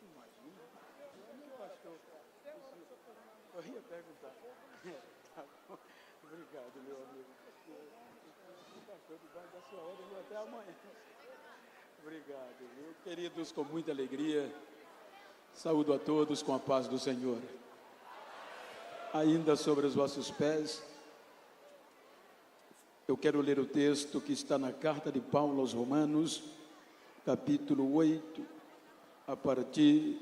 Imagina, pastor, eu ia perguntar. Tá bom. Obrigado, meu amigo. Pastor, debaixo da sua ordem, até amanhã. Obrigado, viu? Queridos, com muita alegria, saúdo a todos com a paz do Senhor. Ainda sobre os vossos pés, eu quero ler o texto que está na carta de Paulo aos Romanos, capítulo 8, a partir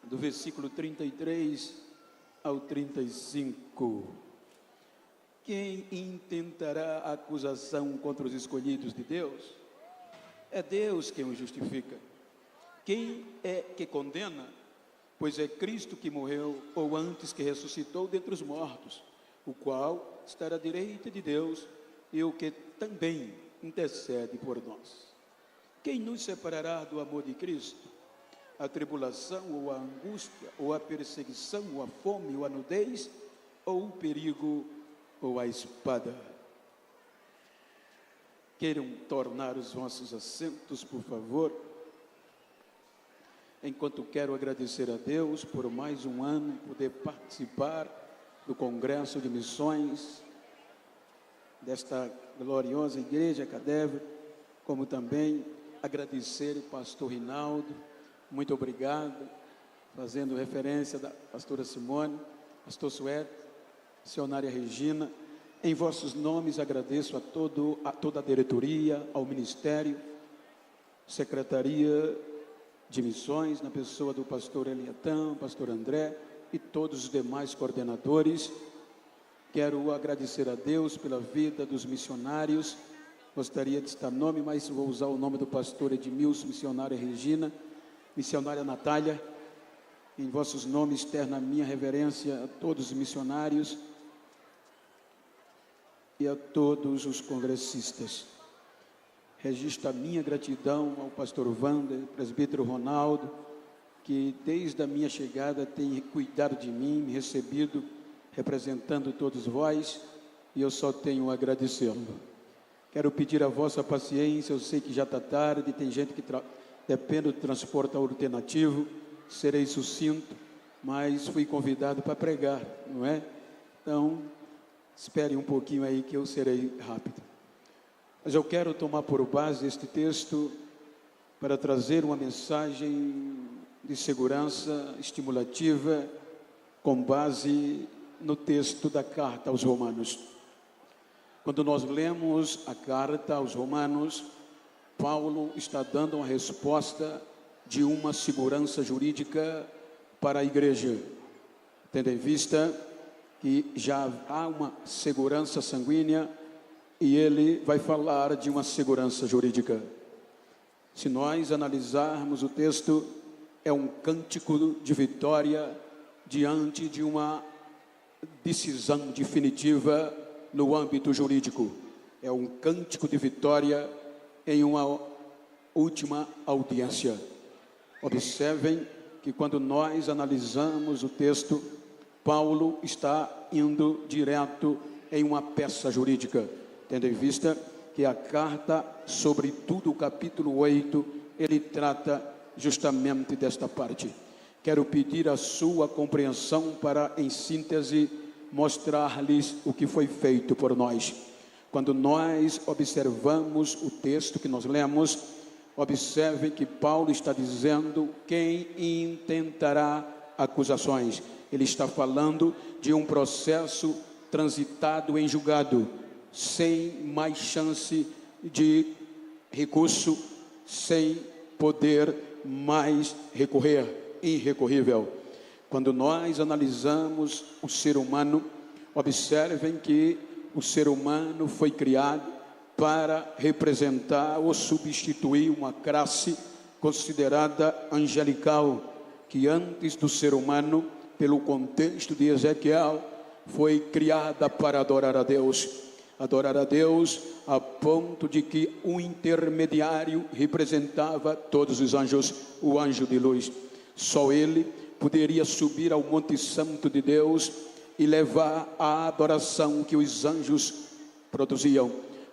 do versículo 33 ao 35. Quem intentará acusação contra os escolhidos de Deus? É Deus quem os justifica. Quem é que condena? Pois é Cristo que morreu, ou antes que ressuscitou dentre os mortos, o qual está à direita de Deus e o que também intercede por nós. Quem nos separará do amor de Cristo? A tribulação, ou a angústia, ou a perseguição, ou a fome, ou a nudez, ou o perigo, ou a espada. Queiram tornar os vossos assentos, por favor. Enquanto quero agradecer a Deus por mais um ano poder participar do Congresso de Missões desta gloriosa igreja Cadever, como também agradecer o pastor Rinaldo, muito obrigado, fazendo referência da pastora Simone, pastor Suete, missionária Regina. Em vossos nomes agradeço a toda a diretoria, ao ministério, secretaria de missões, na pessoa do pastor Eliatão, pastor André e todos os demais coordenadores. Quero agradecer a Deus pela vida dos missionários. Gostaria de citar nome, mas vou usar o nome do pastor Edmilson, missionária Regina, missionária Natália. Em vossos nomes, externa a minha reverência a todos os missionários e a todos os congressistas. Registro a minha gratidão ao pastor Wander, presbítero Ronaldo, que desde a minha chegada tem cuidado de mim, me recebido, representando todos vós, e eu só tenho a agradecê-lo. Quero pedir a vossa paciência, eu sei que já está tarde, tem gente que depende do transporte alternativo, serei sucinto, mas fui convidado para pregar, não é? Então, espere um pouquinho aí que eu serei rápido. Mas eu quero tomar por base este texto para trazer uma mensagem de segurança estimulativa com base no texto da carta aos Romanos. Quando nós lemos a carta aos Romanos, Paulo está dando uma resposta de uma segurança jurídica para a igreja, tendo em vista que já há uma segurança sanguínea e ele vai falar de uma segurança jurídica. Se nós analisarmos o texto, é um cântico de vitória diante de uma decisão definitiva no âmbito jurídico. É um cântico de vitória em uma última audiência. Observem que quando nós analisamos o texto, Paulo está indo direto em uma peça jurídica, tendo em vista que a carta, sobretudo o capítulo 8, ele trata justamente desta parte. Quero pedir a sua compreensão para, em síntese, mostrar-lhes o que foi feito por nós. Quando nós observamos o texto que nós lemos, observem que Paulo está dizendo: quem intentará acusações? Ele está falando de um processo transitado em julgado, sem mais chance de recurso, sem poder mais recorrer, irrecorrível. Quando nós analisamos o ser humano, observem que o ser humano foi criado para representar ou substituir uma classe considerada angelical, que antes do ser humano, pelo contexto de Ezequiel, foi criada para adorar a Deus. Adorar a Deus a ponto de que um intermediário representava todos os anjos, o anjo de luz. Só ele poderia subir ao Monte Santo de Deus e levar a adoração que os anjos produziam.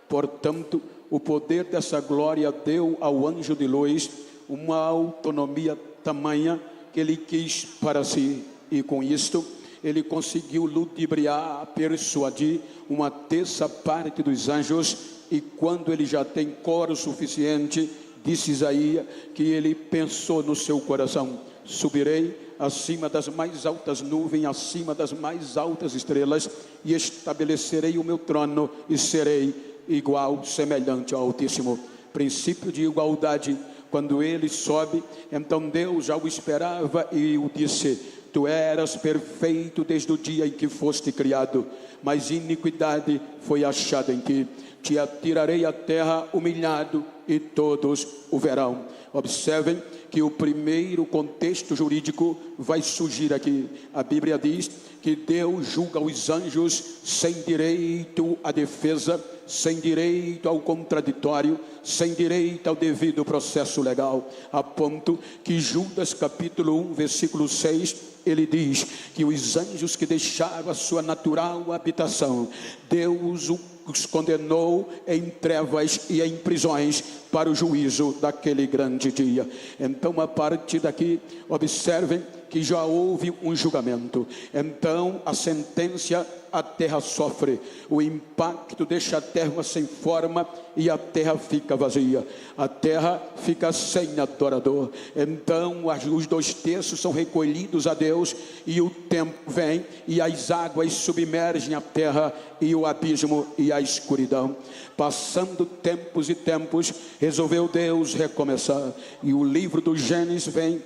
Portanto, o poder dessa glória deu ao anjo de luz uma autonomia tamanha que ele quis para si, e com isto ele conseguiu ludibriar, persuadir uma terça parte dos anjos. E quando ele já tem coro suficiente, disse Isaías que ele pensou no seu coração: subirei acima das mais altas nuvens, acima das mais altas estrelas, e estabelecerei o meu trono e serei igual, semelhante ao Altíssimo. Princípio de igualdade. Quando ele sobe, então Deus já o esperava e o disse: tu eras perfeito desde o dia em que foste criado, mas iniquidade foi achada em ti. Te atirarei à terra humilhado, e todos o verão. Observem que o primeiro contexto jurídico vai surgir aqui. A Bíblia diz que Deus julga os anjos sem direito à defesa, sem direito ao contraditório, sem direito ao devido processo legal, a ponto que Judas capítulo 1 versículo 6, ele diz que os anjos que deixaram a sua natural habitação, Deus os condenou em trevas e em prisões para o juízo daquele grande dia. Então, a partir daqui, observem que já houve um julgamento. Então, a sentença, a terra sofre. O impacto deixa a terra sem forma e a terra fica vazia. A terra fica sem adorador. Então, os 2/3 são recolhidos a Deus, e o tempo vem e as águas submergem a terra e o abismo e a escuridão. Passando tempos e tempos, resolveu Deus recomeçar. E o livro do Gênesis vem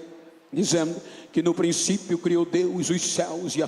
dizendo que no princípio criou Deus os céus e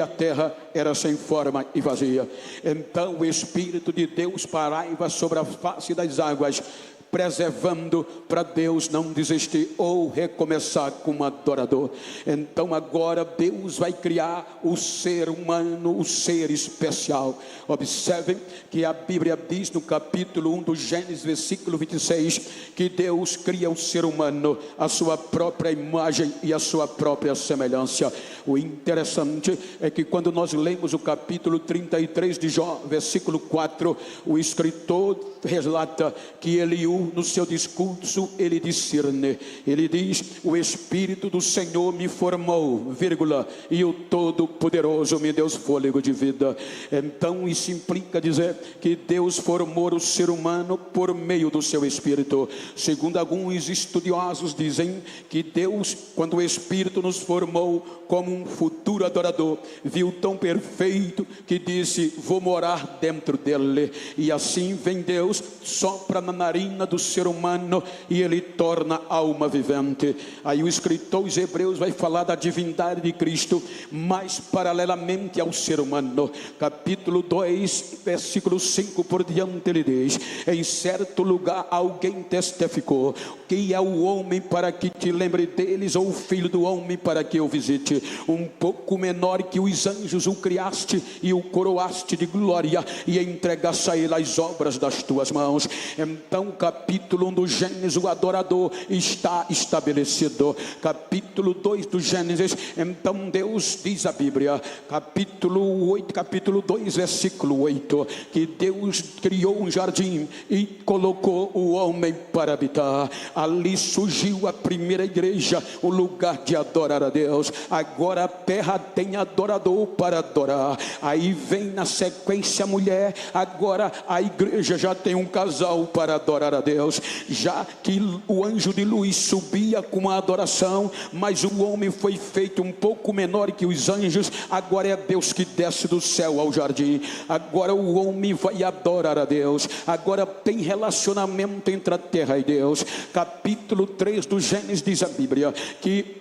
a terra era sem forma e vazia. Então o Espírito de Deus pairava sobre a face das águas, preservando para Deus não desistir ou recomeçar como adorador. Então agora Deus vai criar o ser humano, o ser especial. Observem que a Bíblia diz no capítulo 1 do Gênesis, versículo 26, que Deus cria o ser humano a sua própria imagem e a sua própria semelhança. O interessante é que quando nós lemos o capítulo 33 de Jó, versículo 4, o escritor relata que Eliú, no seu discurso, ele discerne, ele diz: o Espírito do Senhor me formou, vírgula, e o Todo-Poderoso me deu fôlego de vida. Então isso implica dizer que Deus formou o ser humano por meio do seu Espírito. Segundo alguns estudiosos dizem que Deus, quando o Espírito nos formou como um futuro adorador, viu tão perfeito que disse: vou morar dentro dele. E assim vem Deus, sopra na narina do ser humano e ele torna alma vivente. Aí o escritor aos Hebreus vai falar da divindade de Cristo, mas paralelamente ao ser humano. Capítulo 2, versículo 5 por diante, ele diz: em certo lugar alguém testificou: quem é o homem para que te lembre deles, ou o filho do homem para que o visite? Um pouco menor que os anjos o criaste e o coroaste de glória e entregaste a ele as obras das tuas mãos. Então capítulo 1 do Gênesis, o adorador está estabelecido. Capítulo 2 do Gênesis, então Deus diz a Bíblia, capítulo 8, capítulo 2 versículo 8, que Deus criou um jardim e colocou o homem para habitar. Ali surgiu a primeira igreja, o lugar de adorar a Deus. Agora a terra tem adorador para adorar. Aí vem na sequência a mulher. Agora a igreja já tem um casal para adorar a Deus. Já que o anjo de luz subia com a adoração, mas o homem foi feito um pouco menor que os anjos. Agora é Deus que desce do céu ao jardim. Agora o homem vai adorar a Deus. Agora tem relacionamento entre a terra e Deus. Capítulo 3 do Gênesis diz a Bíblia que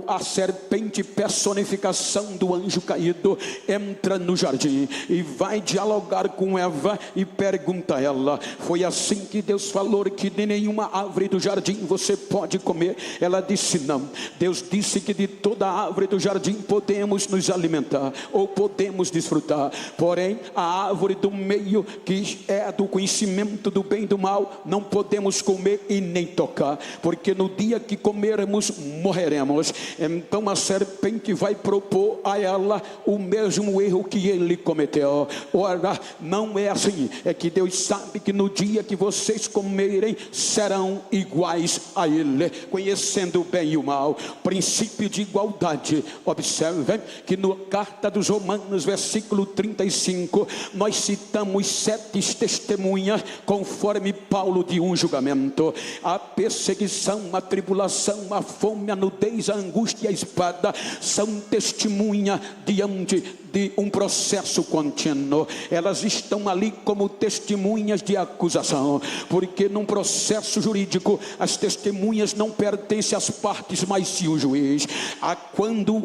a serpente, personificação do anjo caído, entra no jardim e vai dialogar com Eva e pergunta a ela: foi assim que Deus falou que de nenhuma árvore do jardim você pode comer? Ela disse: não. Deus disse que de toda árvore do jardim podemos nos alimentar ou podemos desfrutar, porém a árvore do meio, que é do conhecimento do bem e do mal, não podemos comer e nem tocar, porque no dia que comermos morreremos. Então a serpente vai propor a ela o mesmo erro que ele cometeu. Ora, não é assim. É que Deus sabe que no dia que vocês comerem comerem serão iguais a ele, conhecendo o bem e o mal. Princípio de igualdade. Observem que na carta dos Romanos, versículo 35, nós citamos 7 testemunhas conforme Paulo de um julgamento: a perseguição, a tribulação, a fome, a nudez, a angústia e a espada são testemunha diante de um processo contínuo. Elas estão ali como testemunhas de acusação, porque num processo jurídico as testemunhas não pertencem às partes, mas sim o juiz. Quando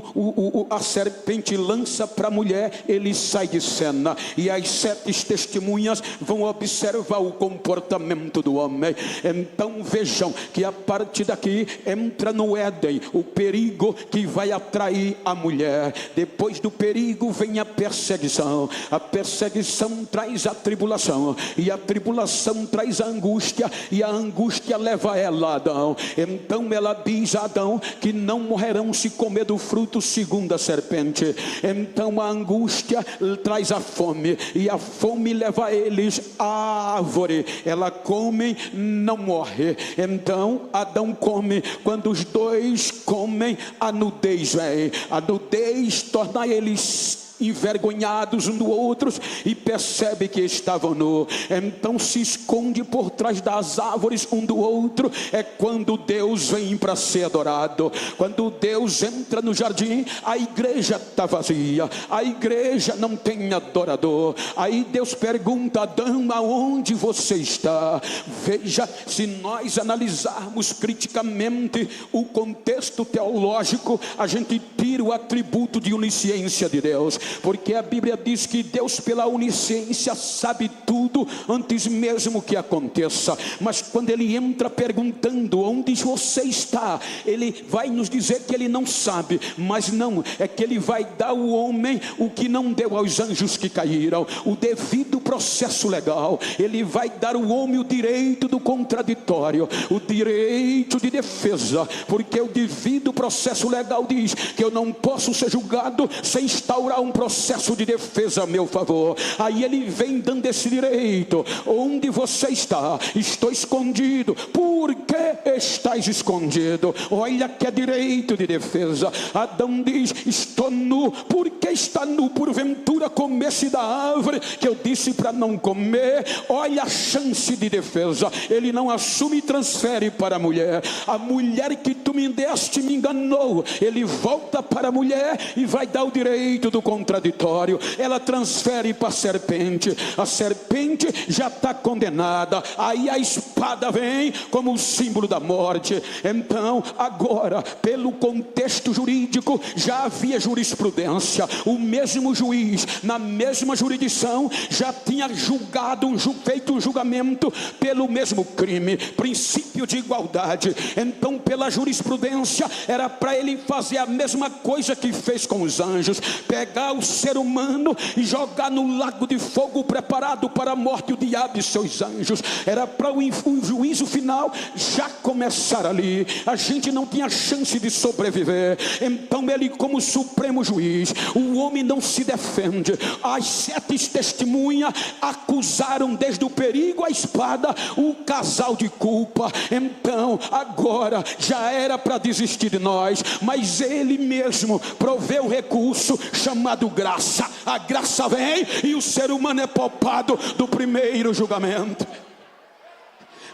a serpente lança para a mulher, ele sai de cena, e as 7 testemunhas vão observar o comportamento do homem. Então vejam que a partir daqui entra no Éden o perigo que vai atrair a mulher. Depois do perigo vem a perseguição. A perseguição traz a tribulação, e a tribulação traz a angústia, e a angústia leva ela a Adão. Então ela diz a Adão que não morrerão se comer do fruto segundo a serpente. Então a angústia traz a fome, e a fome leva eles à árvore. Ela come, não morre. Então Adão come. Quando os dois comem, a nudez vem. A nudez torna eles envergonhados um do outro, e percebe que estavam nus. Então se esconde por trás das árvores um do outro. É quando Deus vem para ser adorado. Quando Deus entra no jardim, a igreja está vazia, a igreja não tem adorador. Aí Deus pergunta: Adão, aonde você está? Veja, se nós analisarmos criticamente o contexto teológico, a gente tira o atributo de onisciência de Deus, porque a Bíblia diz que Deus, pela onisciência, sabe tudo antes mesmo que aconteça. Mas quando ele entra perguntando onde você está, ele vai nos dizer que ele não sabe, mas não, é que ele vai dar ao homem o que não deu aos anjos que caíram, o devido processo legal. Ele vai dar ao homem o direito do contraditório, o direito de defesa, porque o devido processo legal diz que eu não posso ser julgado sem instaurar um processo de defesa a meu favor. Aí ele vem dando esse direito. Onde você está? Estou escondido. Por que estás escondido? Olha que é direito de defesa. Adão diz: estou nu. Por que está nu? Porventura comesse da árvore que eu disse para não comer? Olha a chance de defesa. Ele não assume e transfere para a mulher. A mulher que tu me deste me enganou. Ele volta para a mulher e vai dar o direito do contraditório. Ela transfere para a serpente já está condenada. Aí a espada vem como o símbolo da morte. Então agora, pelo contexto jurídico, já havia jurisprudência. O mesmo juiz, na mesma jurisdição, já tinha julgado, feito um julgamento pelo mesmo crime. Princípio de igualdade. Então pela jurisprudência era para ele fazer a mesma coisa que fez com os anjos: pegar o ser humano e jogar no lago de fogo preparado para a morte, o diabo e seus anjos. Era para o juízo final já começar ali. A gente não tinha chance de sobreviver. Então ele, como supremo juiz, o homem não se defende. As 7 testemunhas acusaram desde o perigo à espada o casal de culpa. Então agora já era para desistir de nós, mas ele mesmo proveu um recurso chamado graça. A graça vem e o ser humano é poupado do primeiro julgamento.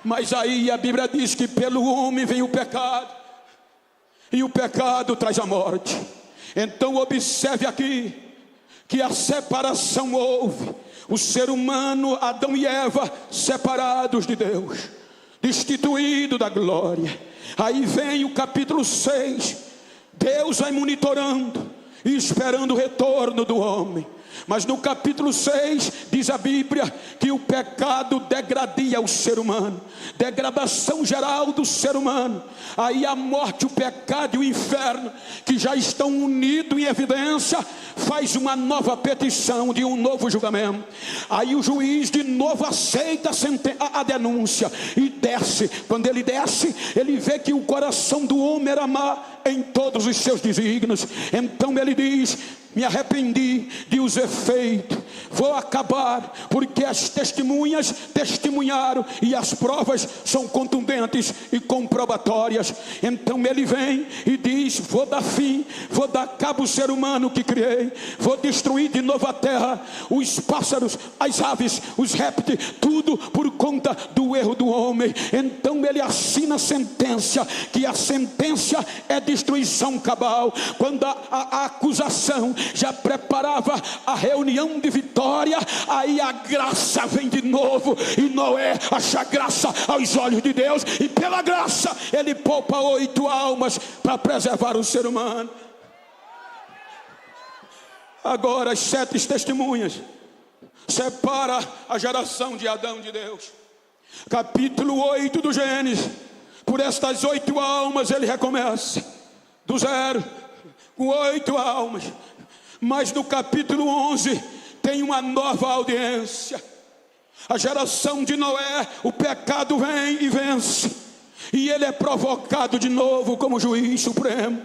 Mas aí a Bíblia diz que pelo homem vem o pecado, e o pecado traz a morte. Então observe aqui que a separação houve. O ser humano, Adão e Eva, separados de Deus, destituído da glória. Aí vem o capítulo 6. Deus vai monitorando e esperando o retorno do homem. Mas no capítulo 6 diz a Bíblia que o pecado degradia o ser humano, degradação geral do ser humano. Aí a morte, o pecado e o inferno, que já estão unidos em evidência, faz uma nova petição de um novo julgamento. Aí o juiz de novo aceita a denúncia e desce. Quando ele desce, ele vê que o coração do homem era má em todos os seus desígnios. Então ele diz: me arrependi de os efeitos vou acabar, porque as testemunhas testemunharam e as provas são contundentes e comprobatórias. Então ele vem e diz: vou dar fim, vou dar cabo ao ser humano que criei, vou destruir de novo a terra, os pássaros, as aves, os répteis, tudo por conta do erro do homem. Então ele assina a sentença, que a sentença é destruição cabal. Quando a acusação já preparava a reunião de vitória, aí a graça vem de novo, e Noé acha graça aos olhos de Deus, e pela graça ele poupa 8 almas para preservar o ser humano. Agora as 7 testemunhas separa a geração de Adão de Deus. Capítulo 8 do Gênesis, por estas 8 almas ele recomeça do zero, com 8 almas. Mas no capítulo 11 tem uma nova audiência. A geração de Noé, o pecado vem e vence, e ele é provocado de novo como juiz supremo.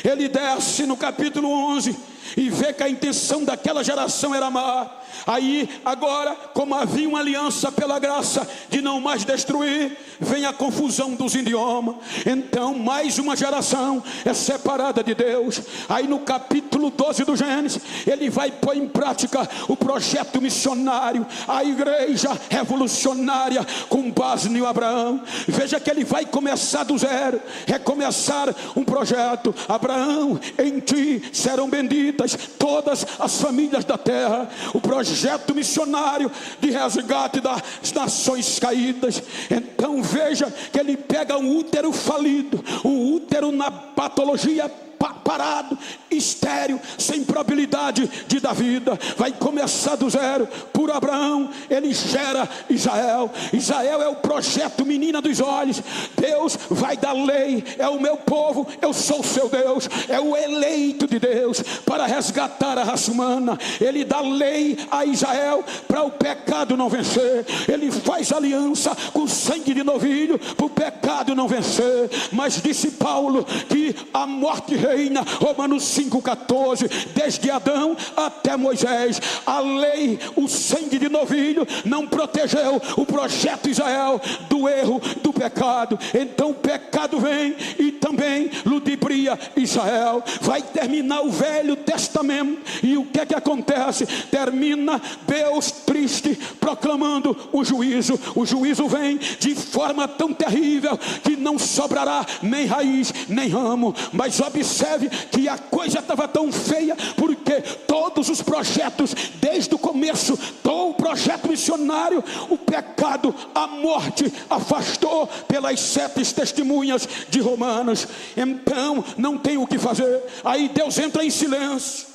Ele desce no capítulo 11 e vê que a intenção daquela geração era má. Aí agora, como havia uma aliança pela graça de não mais destruir, vem a confusão dos idiomas. Então mais uma geração é separada de Deus. Aí no capítulo 12 do Gênesis, ele vai pôr em prática o projeto missionário, a igreja revolucionária com base em Abraão. Veja que ele vai começar do zero, recomeçar um projeto. Abraão, em ti serão benditas todas as famílias da terra. O projeto missionário de resgate das nações caídas. Então veja que ele pega um útero falido, um útero na patologia, parado, estéril, sem probabilidade de dar vida. Vai começar do zero. Por Abraão ele gera Israel. Israel é o projeto menina dos olhos. Deus vai dar lei, é o meu povo, eu sou o seu Deus, é o eleito de Deus para resgatar a raça humana. Ele dá lei a Israel para o pecado não vencer. Ele faz aliança com sangue de novilho para o pecado não vencer. Mas disse Paulo que a morte reina, Romanos 5,14, desde Adão até Moisés. A lei, o sangue de novilho não protegeu o projeto Israel do erro, do pecado. Então o pecado vem e também ludibria Israel. Vai terminar o Velho Testamento, e o que é que acontece? Termina Deus triste, proclamando o juízo. O juízo vem de forma tão terrível que não sobrará nem raiz, nem ramo. Mas observe que a coisa estava tão feia, porque todos os projetos, desde o começo, todo o projeto missionário, o pecado, a morte, afastou pelas 7 testemunhas de Romanos. Então não tem o que fazer. Aí Deus entra em silêncio.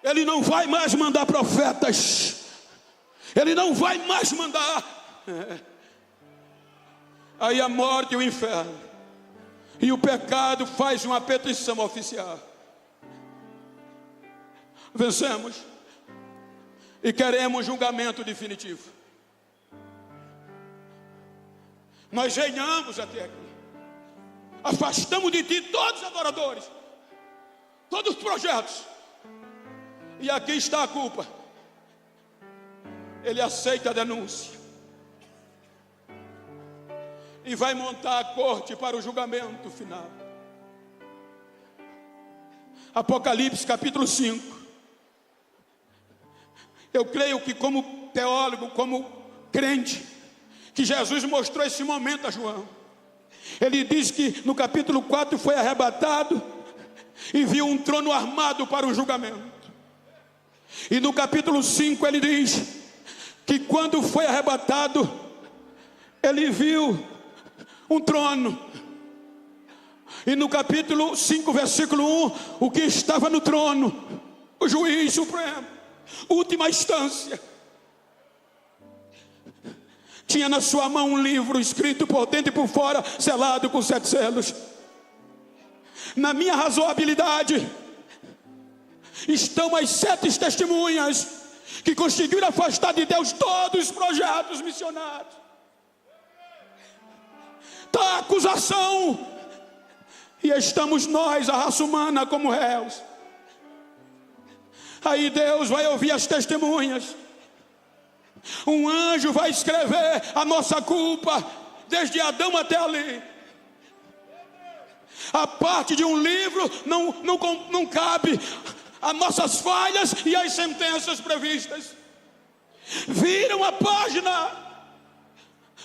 Ele não vai mais mandar profetas, ele não vai mais mandar. Aí a morte e o inferno e o pecado faz uma petição oficial. Vencemos e queremos julgamento definitivo. Nós reinamos até aqui, afastamos de ti todos os adoradores, todos os projetos, e aqui está a culpa. Ele aceita a denúncia e vai montar a corte para o julgamento final. Apocalipse capítulo 5. Eu creio que como teólogo, como crente, que Jesus mostrou esse momento a João. Ele diz que no capítulo 4 foi arrebatado e viu um trono armado para o julgamento. E no capítulo 5 ele diz que quando foi arrebatado, ele viu um trono. E no capítulo 5, versículo 1, o que estava no trono? O juiz supremo, última instância. Tinha na sua mão um livro escrito por dentro e por fora, selado com 7 selos. Na minha razoabilidade, estão as 7 testemunhas que conseguiram afastar de Deus todos os projetos missionários. Está a acusação, e estamos nós, a raça humana, como réus. Aí Deus vai ouvir as testemunhas. Um anjo vai escrever a nossa culpa, desde Adão até ali. A parte de um livro não cabe as nossas falhas e as sentenças previstas. Viram a página,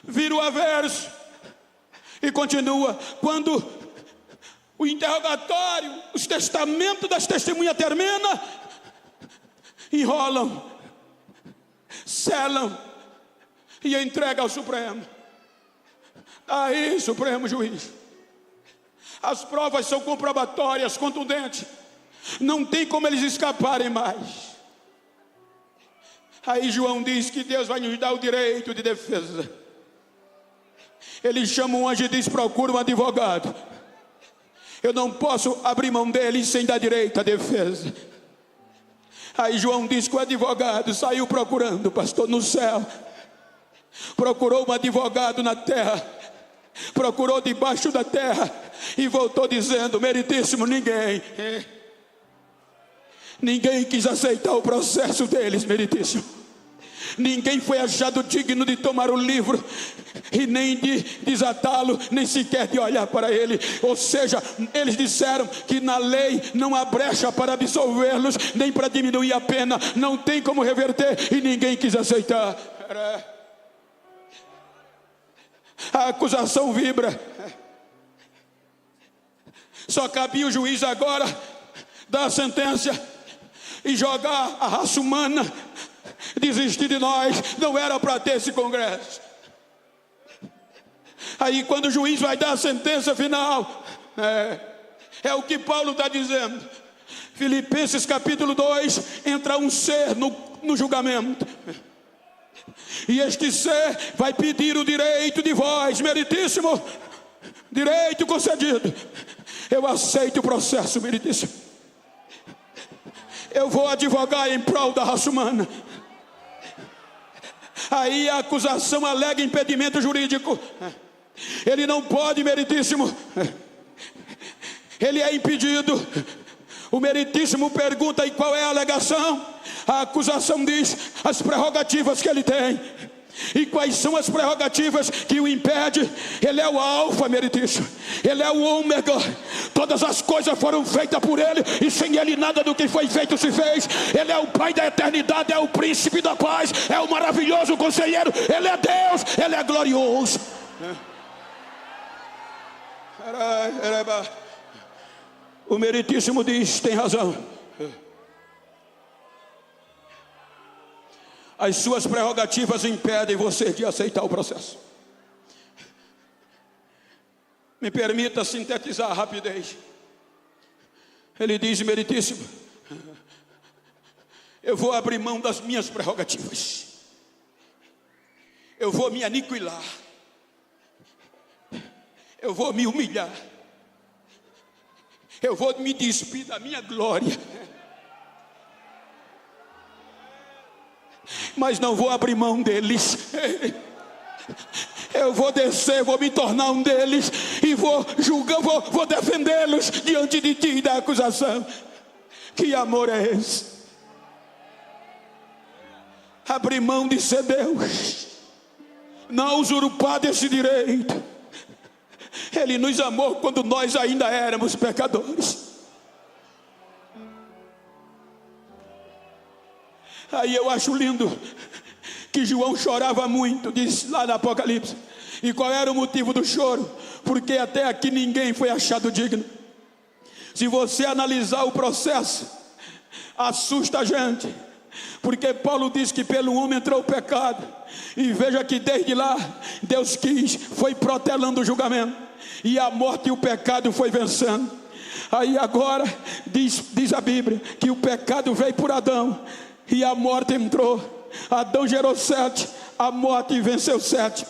viram o averso, e continua. Quando o interrogatório, os testamentos das testemunhas termina, enrolam, selam e entregam ao Supremo. Aí, Supremo Juiz, as provas são comprobatórias, contundentes, não tem como eles escaparem mais. Aí João diz que Deus vai nos dar o direito de defesa. Ele chama um anjo e diz: procura um advogado. Eu não posso abrir mão dele sem dar direito à defesa. Aí João diz que o advogado saiu procurando, pastor, no céu. Procurou um advogado na terra, procurou debaixo da terra, e voltou dizendo: meritíssimo, ninguém quis aceitar o processo deles, meritíssimo. Ninguém foi achado digno de tomar o livro, e nem de desatá-lo, nem sequer de olhar para ele. Ou seja, eles disseram que na lei não há brecha para absolvê-los, nem para diminuir a pena, não tem como reverter, e ninguém quis aceitar. A acusação vibra. Só cabia o juiz agora dar a sentença e jogar a raça humana, desistir de nós. Não era para ter esse congresso. Aí quando o juiz vai dar a sentença final, é o que Paulo está dizendo. Filipenses capítulo 2, entra um ser no julgamento, e este ser vai pedir o direito de voz. Meritíssimo, direito concedido. Eu aceito o processo, meritíssimo. Eu vou advogar em prol da raça humana. Aí a acusação alega impedimento jurídico. Ele não pode, meritíssimo. Ele é impedido. O meritíssimo pergunta: e qual é a alegação? A acusação diz as prerrogativas que ele tem. E quais são as prerrogativas que o impede? Ele é o alfa, meritíssimo. Ele é o ômega. Todas as coisas foram feitas por ele, e sem ele nada do que foi feito se fez. Ele é o Pai da eternidade, é o príncipe da paz, é o maravilhoso conselheiro. Ele é Deus, ele é glorioso. O meritíssimo diz: tem razão. As suas prerrogativas impedem você de aceitar o processo. Me permita sintetizar a rapidez. Ele diz: meritíssimo, eu vou abrir mão das minhas prerrogativas. Eu vou me aniquilar. Eu vou me humilhar. Eu vou me despir da minha glória. Mas não vou abrir mão deles. Eu vou descer, vou me tornar um deles, e vou julgar, vou defendê-los diante de ti e da acusação. Que amor é esse? Abrir mão de ser Deus, não usurpar desse direito. Ele nos amou quando nós ainda éramos pecadores. Aí eu acho lindo que João chorava muito, diz lá no Apocalipse. E qual era o motivo do choro? Porque até aqui ninguém foi achado digno. Se você analisar o processo, assusta a gente, porque Paulo diz que pelo homem entrou o pecado, e veja que desde lá Deus foi protelando o julgamento, e a morte e o pecado foi vencendo. Aí agora diz a Bíblia que o pecado veio por Adão, e a morte entrou. Adão gerou 7, a morte venceu 7.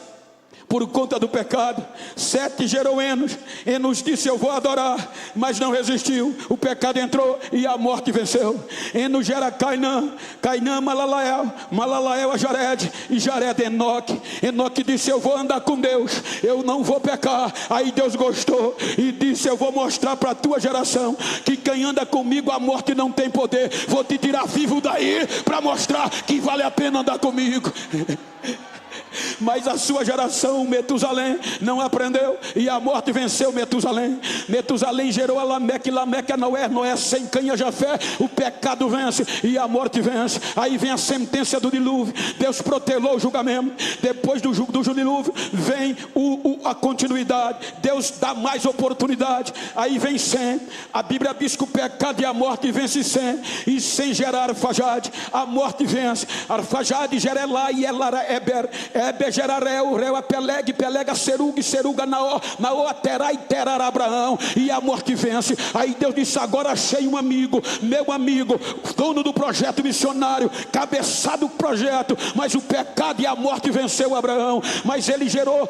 por conta do pecado. Sete gerou Enos. Enos disse: eu vou adorar, mas não resistiu. O pecado entrou e a morte venceu. Enos gera Cainã, Cainã Malalael, Malalael a Jared, e Jared Enoque. Enoque disse: eu vou andar com Deus, eu não vou pecar. Aí Deus gostou e disse: eu vou mostrar para a tua geração que quem anda comigo a morte não tem poder. Vou te tirar vivo daí para mostrar que vale a pena andar comigo. Mas a sua geração, Metusalém, não aprendeu, e a morte venceu Metusalém. Metusalém gerou a Lameque, Lameque a Noé, Noé sem Cã a Jafé. O pecado vence e a morte vence. Aí vem a sentença do dilúvio. Deus protelou o julgamento. Depois do dilúvio vem a continuidade. Deus dá mais oportunidade. Aí vem Sem. A Bíblia diz que o pecado e a morte vence Sem, e Sem gera Arfajade. A morte vence. Arfajade gera Elá e Elara Eber. Eber gera Reu, Reu a Peleg, Peleg a Seruga, e Seruga Naó, Naó a Terá, e Terá a Abraão, e a morte vence. Aí Deus disse: agora achei um amigo, meu amigo, dono do projeto missionário, cabeçado do projeto. Mas o pecado e a morte venceu Abraão. Mas ele gerou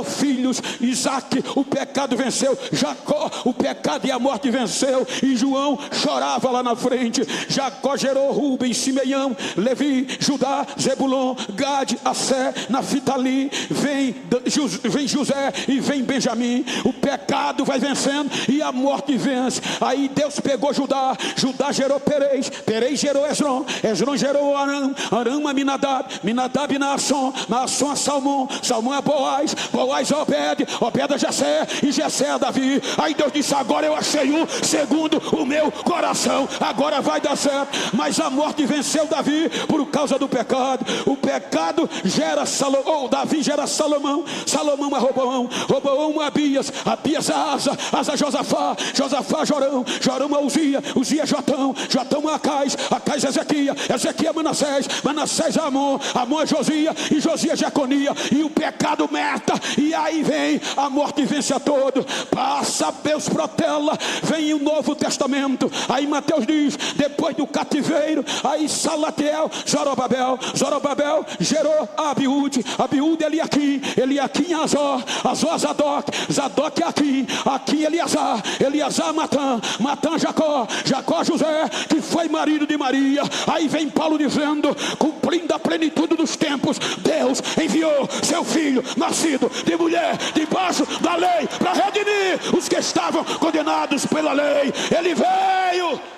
filhos. Isaac, o pecado venceu. Jacó, o pecado e a morte venceu. E João chorava lá na frente. Jacó gerou Rubem, Simeão, Levi, Judá, Zebulon, Gade, Assé, Naftali. Vem José e vem Benjamim. O pecado vai vencendo e a morte vence. Aí Deus pegou Judá. Judá gerou Perez, Perez gerou Esron, Esron gerou Arão, Arão a Minadab, Minadab a Naasson, Naasson a Salmão, Salmão a Boaz, Boaz a Obed, Obed a Jessé, e Jessé a Davi. Aí Deus disse: agora eu achei um segundo o meu coração, agora vai dar certo. Mas a morte venceu Davi por causa do pecado. O pecado gera Salomão, Davi gera Salomão, Salomão a Roboão, Roboão a Abias, Abias a Asa, Asa a Josafá, Josafá a Jorão, Jorão a Uzia, Uzia a Jotão, Jotão a Acais, Acais a Ezequias, Ezequias a Manassés, Manassés a Amon, Amon a Josia, e Josia a Jeconia. E o pecado meta, e aí vem a morte vence a todos. Passa, Deus protela, vem o Novo Testamento. Aí Mateus diz: depois do cativeiro, aí Salatiel, Zorobabel, Zorobabel gerou Abiúde, Abiúde Eliaquim, Eliaquim Azor, Azor Zadok, Zadok Aquim, Aquim Eliasar, Eliasar Matã, Matã Jacó, Jacó José, que foi marido de Maria. Aí vem Paulo dizendo: cumprindo a plenitude dos tempos, Deus enviou seu filho, nascido de mulher, debaixo da lei, para redimir os que estavam condenados pela lei. Ele veio.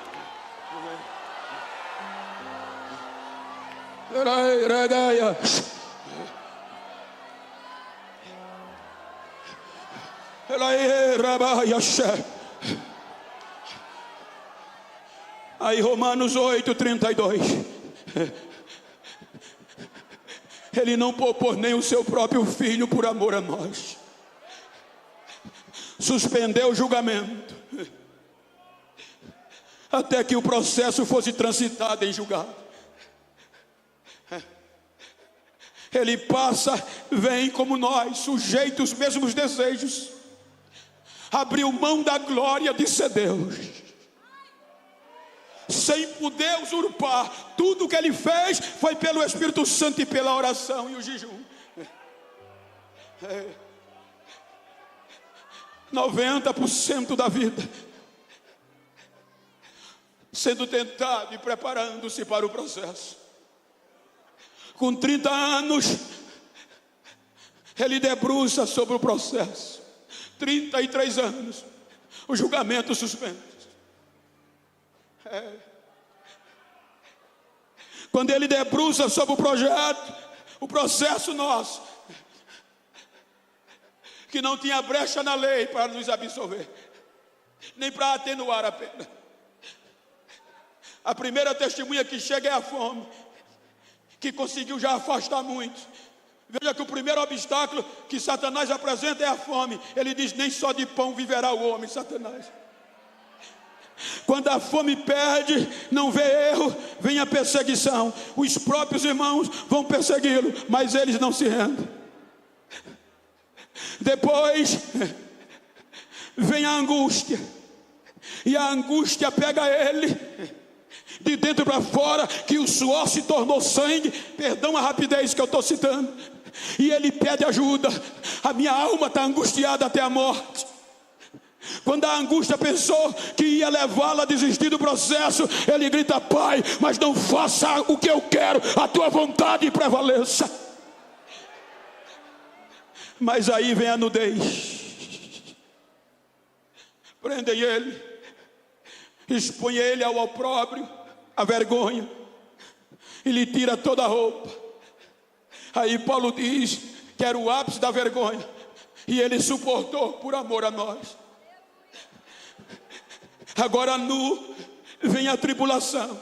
Aí Romanos 8:32. Ele não poupou nem o seu próprio filho por amor a nós. Suspendeu o julgamento até que o processo fosse transitado em julgado. Ele passa, vem como nós, sujeito aos mesmos desejos. Abriu mão da glória de ser Deus, sem poder usurpar. Tudo que ele fez foi pelo Espírito Santo e pela oração e o jejum. 90% da vida sendo tentado e preparando-se para o processo. Com 30 anos ele debruça sobre o processo. 33 anos o julgamento suspenso. Quando ele debruça sobre o projeto, o processo nosso, que não tinha brecha na lei para nos absolver, nem para atenuar a pena. A primeira testemunha que chega é a fome, que conseguiu já afastar muitos. Veja que o primeiro obstáculo que Satanás apresenta é a fome. Ele diz: nem só de pão viverá o homem, Satanás. Quando a fome perde, não vê erro, vem a perseguição. Os próprios irmãos vão persegui-lo, mas eles não se rendem. Depois vem a angústia, e a angústia pega ele de dentro para fora, que o suor se tornou sangue. Perdão a rapidez que eu estou citando. e ele pede ajuda. A minha alma está angustiada até a morte. Quando a angústia pensou que ia levá-la a desistir do processo, ele grita: Pai, mas não faça o que eu quero, a tua vontade prevaleça. Mas aí vem a nudez. Prendem ele, expõe ele ao opróbrio, à vergonha, e lhe tira toda a roupa. Aí Paulo diz que era o ápice da vergonha, e ele suportou por amor a nós. Agora nu vem a tribulação,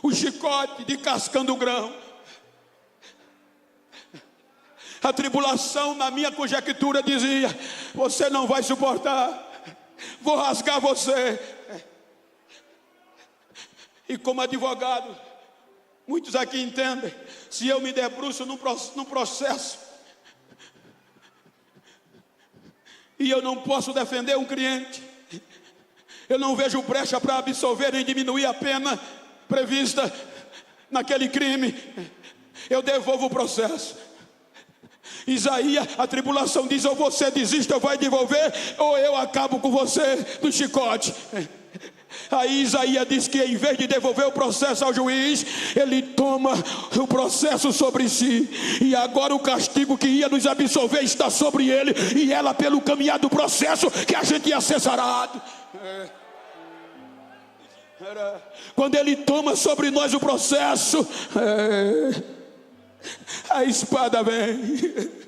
o chicote de cascando grão. A tribulação, na minha conjectura, dizia: você não vai suportar, vou rasgar você. E como advogado, muitos aqui entendem, se eu me debruço num processo e eu não posso defender um cliente, eu não vejo brecha para absolver nem diminuir a pena prevista naquele crime, eu devolvo o processo. Isaías, a tribulação diz: ou você desiste ou vai devolver, ou eu acabo com você do chicote. Aí Isaías diz que em vez de devolver o processo ao juiz, ele toma o processo sobre si, e agora o castigo que ia nos absolver está sobre ele, e ela pelo caminhar do processo que a gente ia ser sarado. Quando ele toma sobre nós o processo, a espada vem.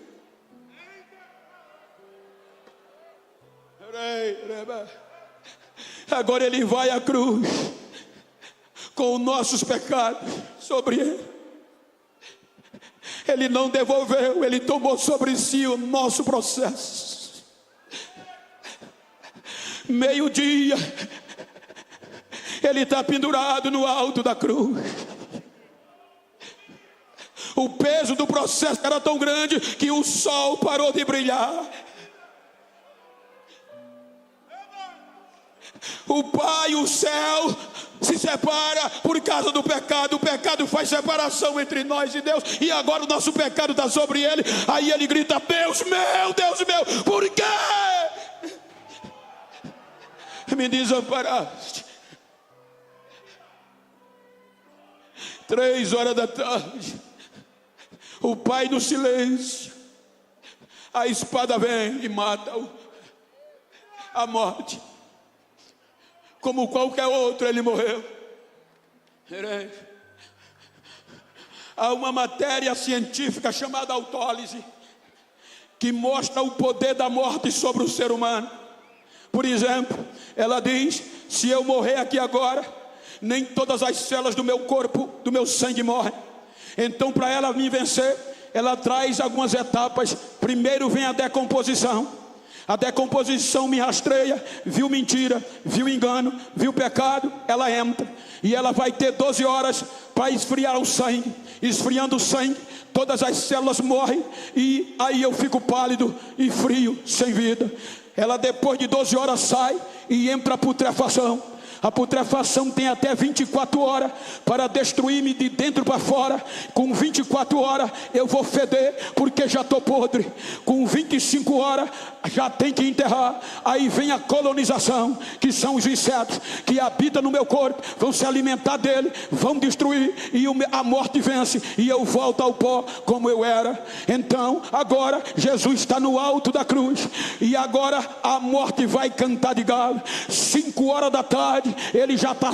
Agora ele vai à cruz com os nossos pecados sobre ele. Ele não devolveu, ele tomou sobre si o nosso processo. Meio-dia, ele está pendurado no alto da cruz. O peso do processo era tão grande que o sol parou de brilhar. O Pai, o céu se separa por causa do pecado. O pecado faz separação entre nós e Deus, e agora o nosso pecado está sobre ele. Aí ele grita: Deus meu, por quê me desamparaste? 3 horas da tarde, o Pai no silêncio, a espada vem e mata-o. A morte, como qualquer outro, ele morreu. Há uma matéria científica chamada autólise, que mostra o poder da morte sobre o ser humano. Por exemplo, ela diz: se eu morrer aqui agora, nem todas as células do meu corpo, do meu sangue morrem. Então, para ela me vencer, ela traz algumas etapas. Primeiro vem a decomposição. A decomposição me rastreia, viu mentira, viu engano, viu pecado, ela entra. E ela vai ter 12 horas para esfriar o sangue. Esfriando o sangue, todas as células morrem, e aí eu fico pálido e frio, sem vida. Ela depois de 12 horas sai e entra a putrefação. A putrefação tem até 24 horas para destruir-me de dentro para fora. Com 24 horas eu vou feder, porque já estou podre. Com 25 horas já tem que enterrar. Aí vem a colonização, que são os insetos que habitam no meu corpo, vão se alimentar dele, vão destruir, e a morte vence, e eu volto ao pó como eu era. Então agora Jesus está no alto da cruz, e agora a morte vai cantar de galo. 5 horas da tarde ele já está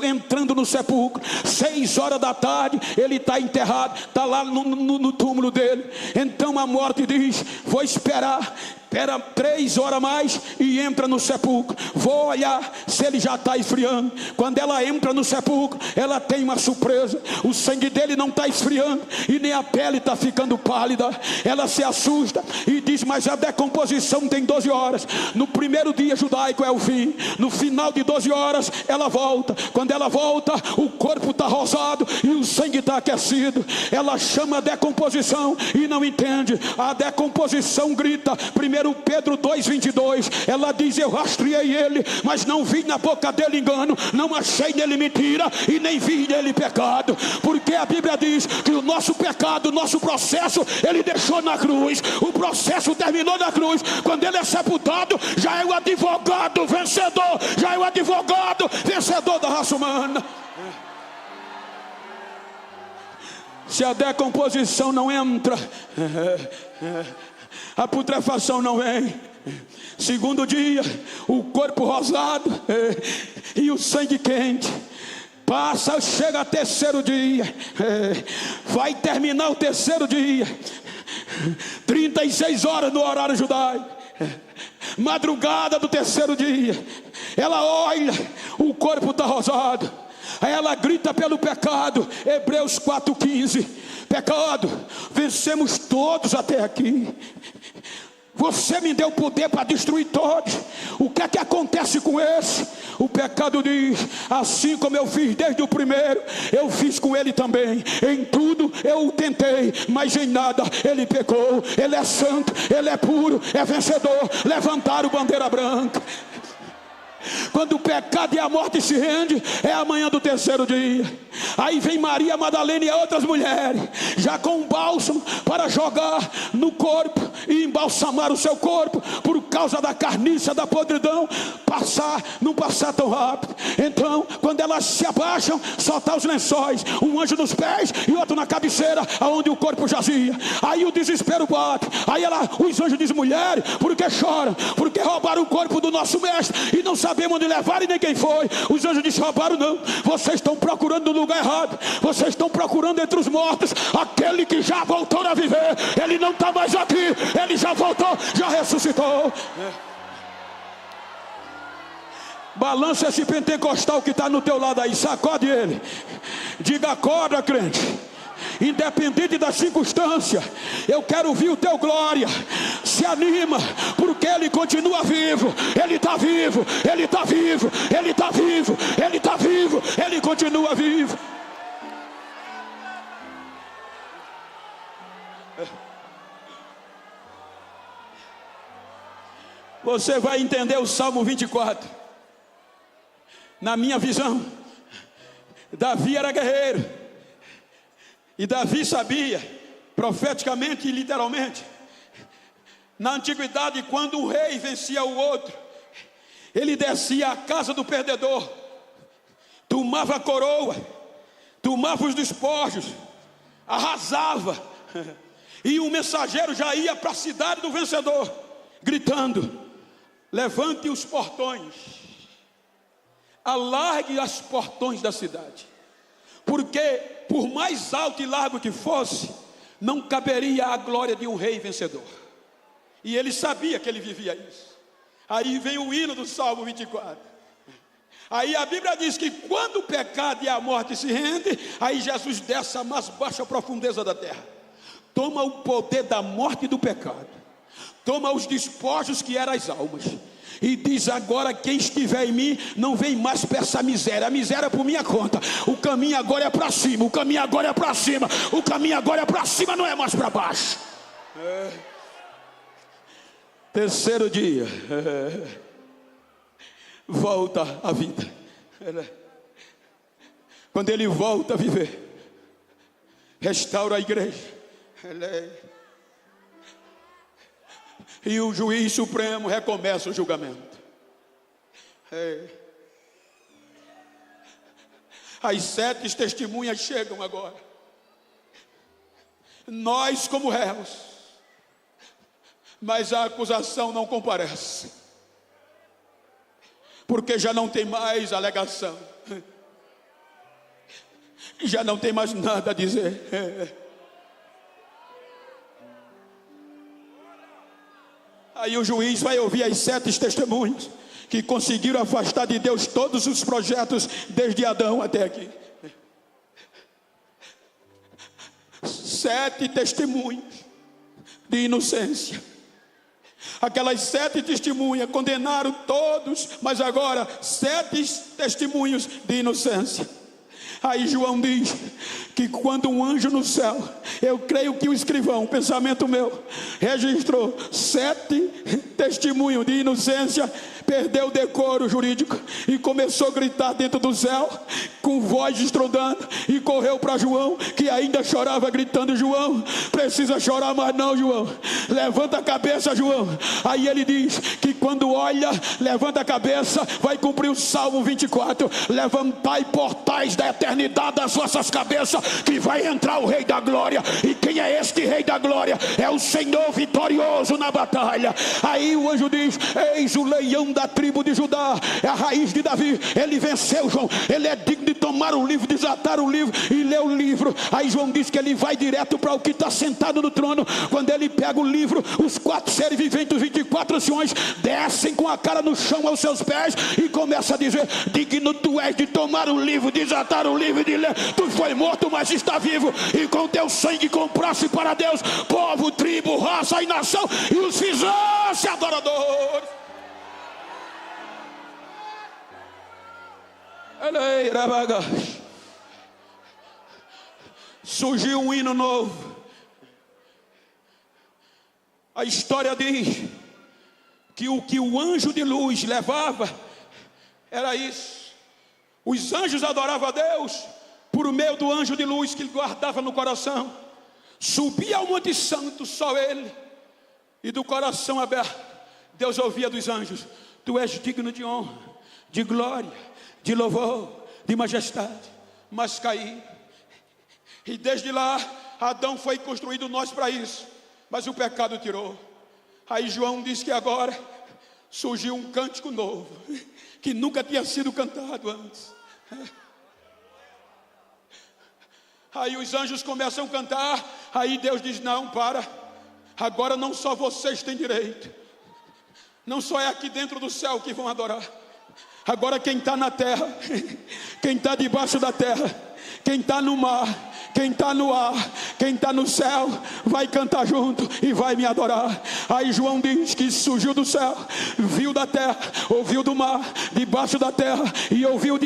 entrando no sepulcro. 6 horas da tarde ele está enterrado, está lá no túmulo dele. Então a morte diz: vou esperar. Espera 3 horas mais e entra no sepulcro. Vou olhar se ele já está esfriando. Quando ela entra no sepulcro, ela tem uma surpresa. O sangue dele não está esfriando, e nem a pele está ficando pálida. Ela se assusta e diz: mas a decomposição tem 12 horas. No primeiro dia judaico é o fim. No final de 12 horas ela volta. Quando ela volta, o corpo está rosado e o sangue está aquecido. Ela chama a decomposição e não entende. A decomposição grita: primeiro 1 Pedro 2,22, ela diz: eu rastreei ele, mas não vi na boca dele engano, não achei nele mentira e nem vi nele pecado. Porque a Bíblia diz que o nosso pecado, o nosso processo, ele deixou na cruz. O processo terminou na cruz. Quando ele é sepultado, já é o advogado vencedor, já é o advogado vencedor da raça humana. Se a decomposição não entra, a putrefação não vem. Segundo dia, o corpo rosado e o sangue quente. Passa, chega a terceiro dia, vai terminar o terceiro dia, 36 horas no horário judaico, madrugada do terceiro dia. Ela olha, o corpo está rosado. Aí ela grita pelo pecado. Hebreus 4,15: pecado, vencemos todos até aqui. Você me deu poder para destruir todos. O que é que acontece com esse? O pecado diz: assim como eu fiz desde o primeiro, eu fiz com ele também. Em tudo eu o tentei, mas em nada ele pecou. Ele é santo, ele é puro, é vencedor. Levantaram bandeira branca. Quando o pecado e a morte se rendem, é amanhã do terceiro dia. Aí vem Maria Madalena e outras mulheres, já com um bálsamo para jogar no corpo e embalsamar o seu corpo, por causa da carniça, da podridão, não passar tão rápido. Então, quando elas se abaixam, soltar os lençóis, um anjo nos pés e outro na cabeceira, aonde o corpo jazia. Aí o desespero bate. Aí os anjos dizem: mulher, por que choram? Porque roubaram o corpo do nosso mestre e não sabemos onde levaram e nem quem foi. Os anjos dizem: roubaram não, vocês estão procurando no lugar errado. Vocês estão procurando entre os mortos aquele que já voltou a viver. Ele não está mais aqui, ele já voltou, já ressuscitou. Balança esse pentecostal que está no teu lado aí, sacode ele, diga: acorda, crente. Independente da circunstância, eu quero ouvir o teu glória. Se anima, porque ele continua vivo. Ele está vivo, ele está vivo, ele está vivo, ele está vivo, ele continua vivo. Você vai entender o Salmo 24. Na minha visão, Davi era guerreiro. E Davi sabia, profeticamente e literalmente, na antiguidade, quando um rei vencia o outro, ele descia à casa do perdedor, tomava a coroa, tomava os despojos, arrasava, e um mensageiro já ia para a cidade do vencedor, gritando: levante os portões, alargue os portões da cidade, porque por mais alto e largo que fosse, não caberia a glória de um rei vencedor. E ele sabia que ele vivia isso. Aí vem o hino do Salmo 24. Aí a Bíblia diz que quando o pecado e a morte se rendem, aí Jesus desce à mais baixa profundeza da terra, toma o poder da morte e do pecado, toma os despojos que eram as almas, e diz: agora quem estiver em mim não vem mais para essa miséria. A miséria é por minha conta. O caminho agora é para cima. O caminho agora é para cima. O caminho agora é para cima, não é mais para baixo. Terceiro dia, volta à vida. Quando ele volta a viver, restaura a igreja. E o juiz supremo recomeça o julgamento. As 7 testemunhas chegam agora. Nós como réus, mas a acusação não comparece, porque já não tem mais alegação, já não tem mais nada a dizer. Aí o juiz vai ouvir as 7 testemunhas que conseguiram afastar de Deus todos os projetos desde Adão até aqui. 7 testemunhas de inocência. Aquelas 7 testemunhas condenaram todos, mas agora 7 testemunhos de inocência. Aí João diz que quando um anjo no céu, eu creio que o escrivão, pensamento meu, registrou 7 testemunhos de inocência, perdeu o decoro jurídico e começou a gritar dentro do céu, com voz estrondando, e correu para João, que ainda chorava, gritando: João, precisa chorar mais não, João, levanta a cabeça, João. Aí ele diz que quando olha, levanta a cabeça, vai cumprir o Salmo 24: levantai portais da eternidade as vossas cabeças, que vai entrar o Rei da Glória. E quem é este Rei da Glória? É o Senhor vitorioso na batalha. Aí o anjo diz: eis o leão da tribo de Judá, é a raiz de Davi, ele venceu, João, ele é digno de tomar o livro, desatar o livro e ler o livro. Aí João diz que ele vai direto para o que está sentado no trono. Quando ele pega o livro, os 4 seres viventes, os 24 anciões, descem com a cara no chão aos seus pés e começa a dizer: digno tu és de tomar o livro, desatar o livro e de ler. Tu foi morto, mas está vivo, e com teu sangue compraste para Deus povo, tribo, raça e nação, e os fizeste adoradores. Surgiu um hino novo. A história diz que o anjo de luz levava era isso. Os anjos adoravam a Deus por meio do anjo de luz que ele guardava no coração. Subia ao Monte Santo, só ele, e do coração aberto Deus ouvia dos anjos: tu és digno de honra, de glória, de louvor, de majestade. Mas caí, e desde lá Adão foi construído nós para isso, mas o pecado tirou. Aí João diz que agora surgiu um cântico novo, que nunca tinha sido cantado antes. Aí os anjos começam a cantar. Aí Deus diz: não, para, agora não só vocês têm direito, não só é aqui dentro do céu que vão adorar. Agora quem está na terra, quem está debaixo da terra, quem está no mar, quem está no ar, quem está no céu, vai cantar junto e vai me adorar. Aí João diz que surgiu do céu, viu da terra, ouviu do mar, debaixo da terra, e ouviu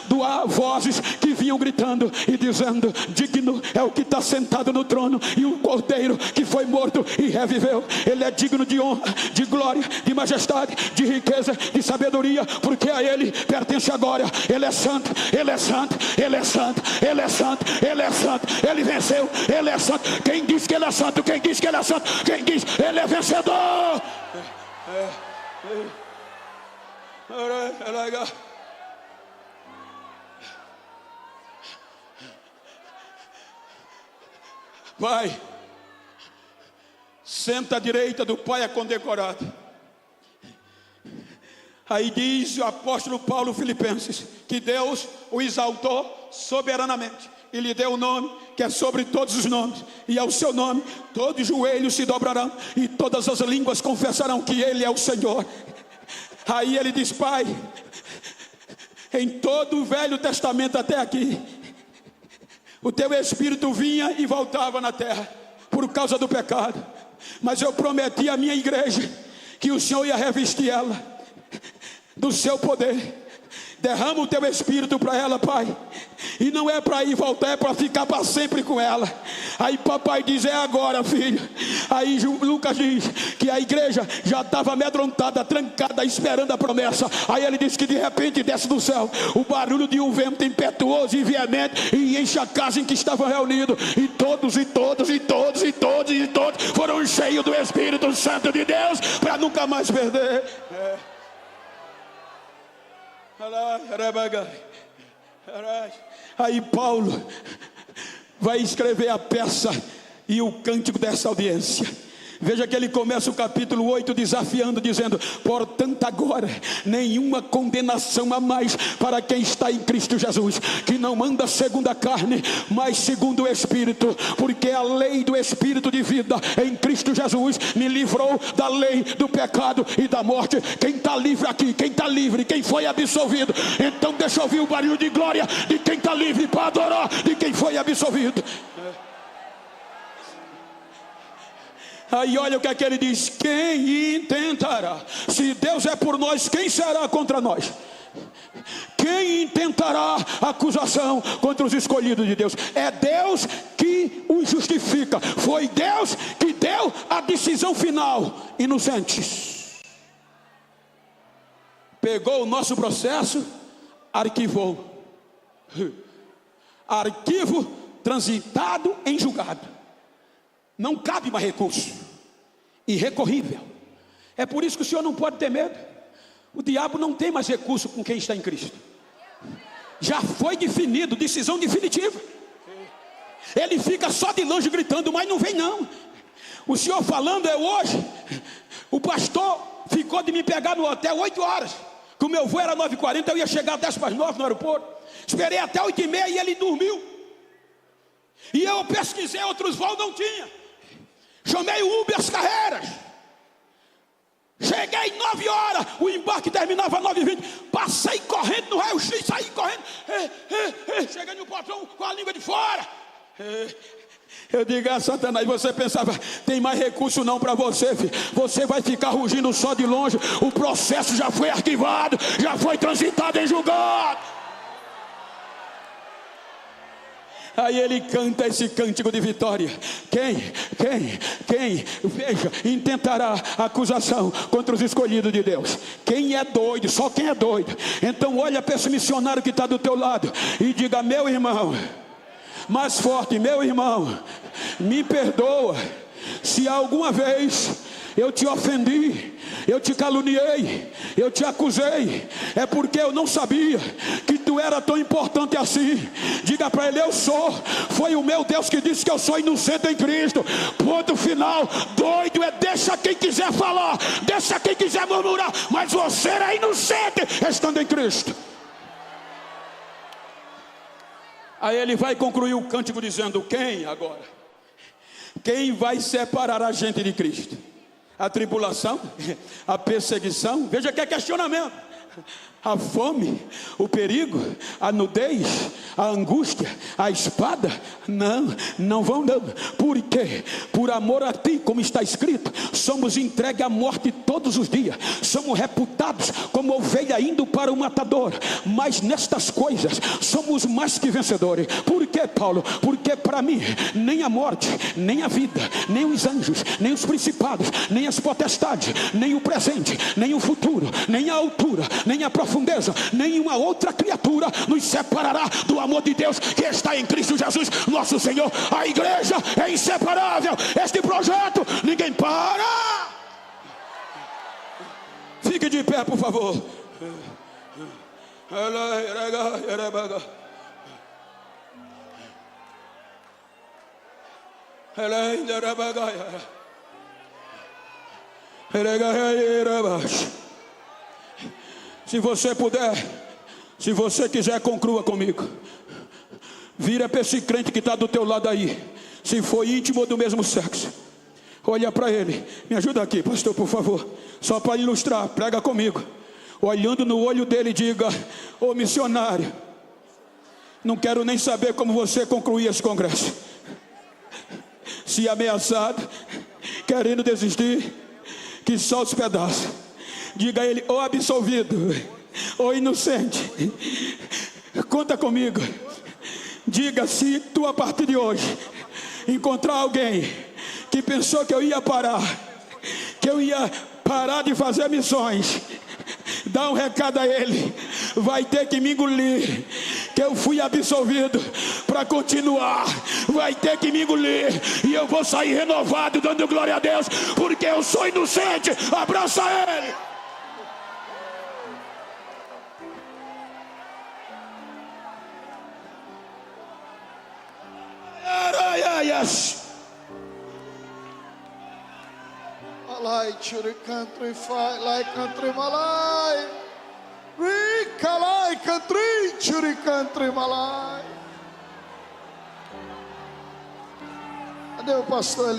do ar vozes que vinham gritando e dizendo: digno é o que está sentado no trono e o cordeiro que foi morto e reviveu. Ele é digno de honra, de glória, de majestade, de riqueza, de sabedoria, porque a ele pertence a glória. Ele é santo, ele é santo, ele é santo, ele é santo, ele é santo. Ele venceu, ele é santo. Quem diz que ele é santo? Quem diz que ele é santo? Quem diz ele é vencedor? Pai, senta à direita do Pai é condecorado. Aí diz o apóstolo Paulo, Filipenses, que Deus o exaltou soberanamente e lhe deu o nome que é sobre todos os nomes, e ao seu nome todos os joelhos se dobrarão e todas as línguas confessarão que Ele é o Senhor. Aí ele diz: Pai, em todo o Velho Testamento até aqui, o teu Espírito vinha e voltava na terra por causa do pecado, mas eu prometi à minha igreja que o Senhor ia revestir ela do seu poder. Derrama o teu Espírito para ela, Pai, e não é para ir voltar, é para ficar para sempre com ela. Aí papai diz: é agora, filho. Aí Lucas diz que a igreja já estava amedrontada, trancada, esperando a promessa. Aí ele diz que de repente desce do céu o barulho de um vento impetuoso e veemente, e enche a casa em que estavam reunidos, e todos foram cheios do Espírito Santo de Deus, para nunca mais perder. Aí Paulo vai escrever a peça e o cântico dessa audiência. Veja que ele começa o capítulo 8 desafiando, dizendo: portanto agora nenhuma condenação há mais para quem está em Cristo Jesus, que não anda segundo a carne, mas segundo o Espírito, porque a lei do Espírito de vida em Cristo Jesus me livrou da lei do pecado e da morte. Quem está livre aqui? Quem está livre? Quem foi absolvido? Então deixa eu ouvir o barulho de glória de quem está livre para adorar de quem foi absolvido. Aí olha o que é que ele diz: quem intentará? Se Deus é por nós, quem será contra nós? quem intentará acusação contra os escolhidos de Deus? É Deus que os justifica. Foi Deus que deu a decisão final. Inocentes. Pegou o nosso processo, arquivou. Arquivo transitado em julgado. Não cabe mais recurso. Irrecorrível. É por isso que o senhor não pode ter medo. O diabo não tem mais recurso com quem está em Cristo. Já foi definido, decisão definitiva. Ele fica só de longe gritando, mas não vem não. O senhor falando hoje, o pastor ficou de me pegar no hotel 8 horas. Que o meu voo era 9h40, eu ia chegar 10:09 no aeroporto. Esperei até 8h30 e ele dormiu. E eu pesquisei outros voos, não tinha. Chamei o Uber as carreiras. Cheguei 9 horas, o embarque terminava 9h20. Passei correndo no raio-x, saí correndo. Cheguei no portão com a língua de fora. Eu digo a Satanás, você pensava, tem mais recurso não para você, filho. Você vai ficar rugindo só de longe. O processo já foi arquivado, já foi transitado em julgado. Aí ele canta esse cântico de vitória. Quem, veja, intentará acusação contra os escolhidos de Deus? Quem é doido? Só quem é doido. Então olha para esse missionário que está do teu lado e diga, meu irmão, mais forte, meu irmão, me perdoa se alguma vez eu te ofendi, eu te caluniei, eu te acusei. É porque eu não sabia que tu era tão importante assim. Diga para ele, eu sou. Foi o meu Deus que disse que eu sou inocente em Cristo. Ponto final. Doido é deixa quem quiser falar, deixa quem quiser murmurar, mas você é inocente estando em Cristo. Aí ele vai concluir o cântico dizendo, quem agora? Quem vai separar a gente de Cristo? A tribulação, a perseguição, veja que é questionamento. A fome, o perigo, a nudez, a angústia, a espada, não vão não. Por quê? Por amor a ti, como está escrito, somos entregues à morte todos os dias, somos reputados como ovelha indo para o matador, mas nestas coisas somos mais que vencedores. Por quê, Paulo? Porque para mim, nem a morte, nem a vida, nem os anjos, nem os principados, nem as potestades, nem o presente, nem o futuro, nem a altura, nem a profundeza, nenhuma outra criatura nos separará do amor de Deus que está em Cristo Jesus, nosso Senhor. A igreja é inseparável. Este projeto, ninguém para. Fique de pé, por favor. Se você puder, se você quiser, conclua comigo. Vira para esse crente que está do teu lado aí. Se for íntimo ou do mesmo sexo, olha para ele. Me ajuda aqui, pastor, por favor. Só para ilustrar, prega comigo. Olhando no olho dele, diga, ô missionário, não quero nem saber como você concluir esse congresso. Se ameaçado, querendo desistir, que só os pedaços. Diga a ele, ô absolvido, ô inocente, conta comigo. Diga, se tu a partir de hoje encontrar alguém que pensou que eu ia parar, que eu ia parar de fazer missões, dá um recado a ele, vai ter que me engolir, que eu fui absolvido para continuar, vai ter que me engolir, e eu vou sair renovado, dando glória a Deus, porque eu sou inocente. Abraça ele. Malay churi country fight like country malay. We kalay country churi country malay. Cadê o pastor?